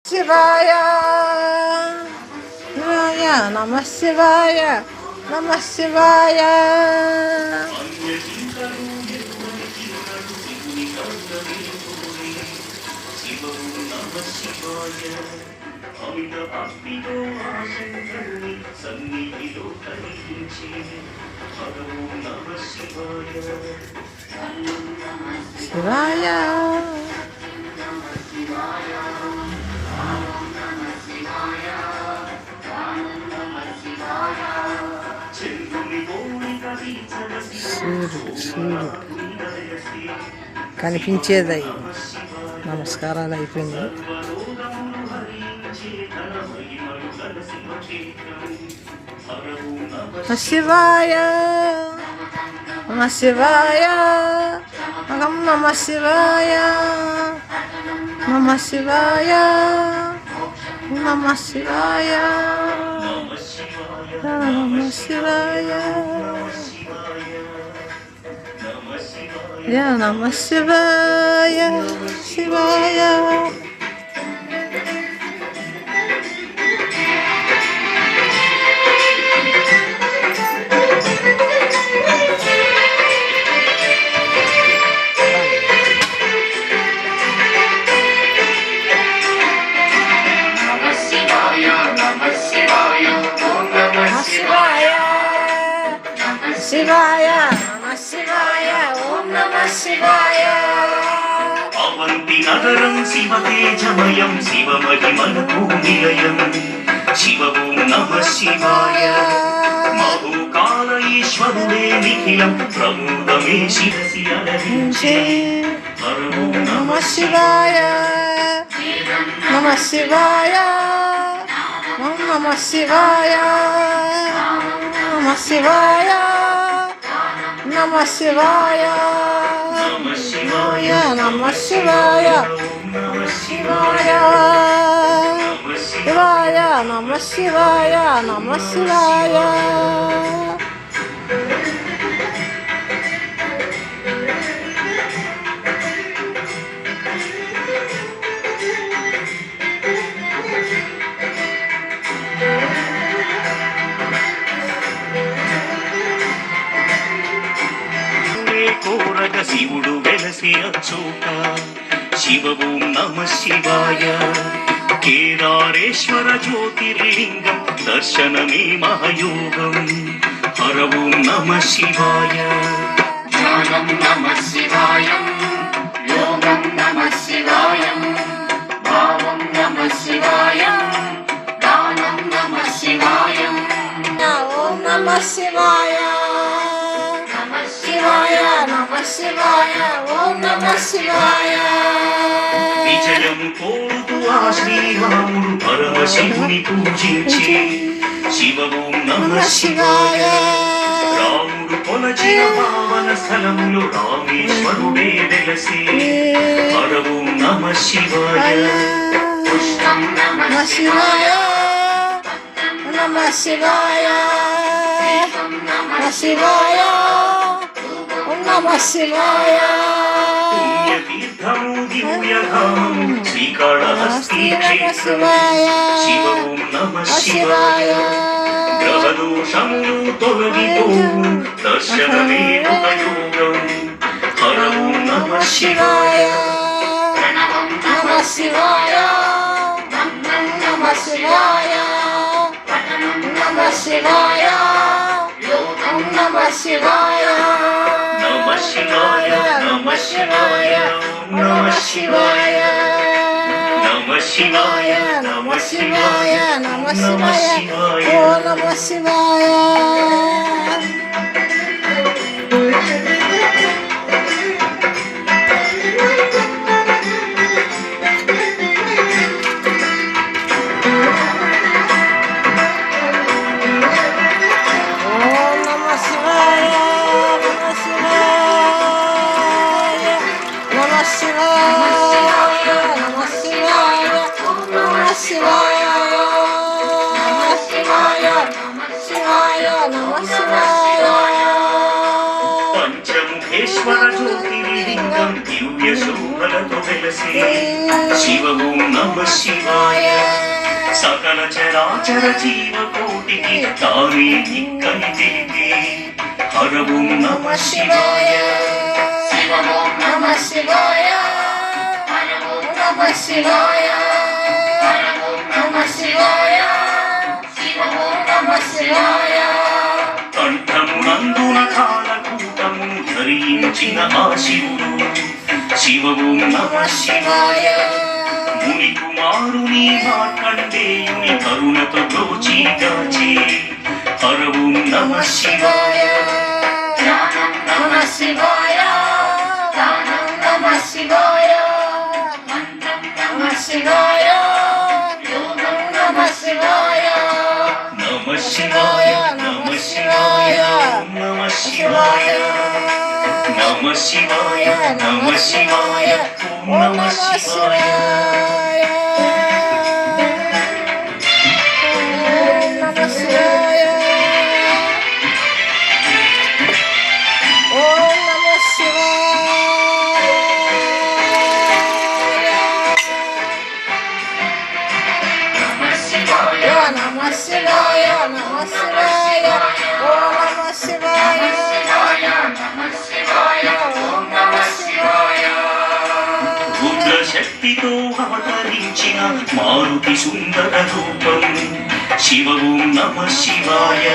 శివాయ శివాయ నమ శివాయ నమ శివాయ శివాయ కనిపించేది నమస్కారాలు అయిపోయింది. శివాయ నమ శివాయ నమ శివాయ నమ శివాయ నమ శివాయ నమ శివాయ నమ శివాయ శివాయ శివాయ నమ శివాయ ఓం నమ శివాయ. అవంతి నగరం శివ తేజమయం శివ మహిమలకు నిలయం శివ ఓం నమ శివాయ. మహోకాల ఈశ్వరుడే నిఖిలం ప్రమోదమే శిరసి అలరించే ఓం నమ శివాయ నమ శివాయ ఓం నమ శివాయ నమ శివాయ నమ శివాయ నమ శివాయ నమ శివాయ నమ శివాయ శివాయ నమ శివాయ నమ శివాయ. కోరగ శివుడు వెలసి అచోట శివ ఓం నమ శివాయ. కేదారేశ్వర జ్యోతిర్లింగం దర్శనమే మహయోగం హర ఓం నమ శివాయ. జ్ఞానం నమ శివాయం యోగం నమ శివాయం భావం నమ శివాయం దానం నమ శివాయం. ఓం నమ శివాయ శివాయ నమ శివాయ ఓం నమ శివాయ. విజయం కోరుతూ ఆ శ్రీరాముడు పరమశివుని పూజించి శివ ఓం నమ శివాయ. రాముడు కొలచిన పావన స్థలములు రామేశ్వరుడే వెలసి హర ఓం నమ శివాయ. పుష్పం నమ శివాయ నమ శివాయ నమ శివాయ నమ శివాయ. పుణ్యతీర్థము దివ్యధామము శ్రీకాళహస్తి క్షేత్రం శివ ఓం నమ శివాయ. గ్రహదోషములు తొలగిపోవు దర్శనమే ఉపయోగం హర ఓం నమ శివాయ. నమ శివాయ నమ శివాయ నమ శివాయ నమ శివాయ నమ శివాయ నమ శివాయ నమ శివాయ నమ శివాయ నమ శివాయ నమ శివాయ ఓ నమ శివాయ. పంచముఖేశ్వర జ్యోతిర్లింగం దివ్య శోభలతో వెలసి శివ ఓం నమ శివాయ. సకల చరాచర జీవకోటికి తానే దిక్కని తెలిపే హర ఓం నమ శివాయ శివ ఓం నమ శివాయ హర ఓం నమ శివాయ హర ఓం నమ శివాయ శివ ఓం నమ శివాయ కంఠమునందున కాలకూటము ధరించిన ఆ శివుడు శివ ఓం నమ శివాయ ముని కుమారుని మార్కండేయుని కరుణతో బ్రోచిగాచే హర ఓం నమ శివాయ జ్ఞానం నమ శివాయ జ్ఞానం నమ శివాయ మంత్రం నమ శివాయ యోగం నమ శివాయ నమ శివాయ నమ శివాయ నమ శివాయ నమ శివాయ నమ శివాయ ఓం నమ శివాయ నమ శివాయ ఓం నమ శివాయ నమ శివాయ నమ శివాయ నమ శివాయ ఓం నమ శివాయ శివాయ నమ శివాయ ఓం నమ శివాయ రుద్ర శక్తితో అవతరించిన మారుతి సుందర రూపం శివ ఓం నమ శివాయ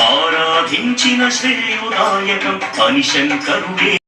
ఆరాధించిన శ్రేయోదాయకం అని శంకరుడే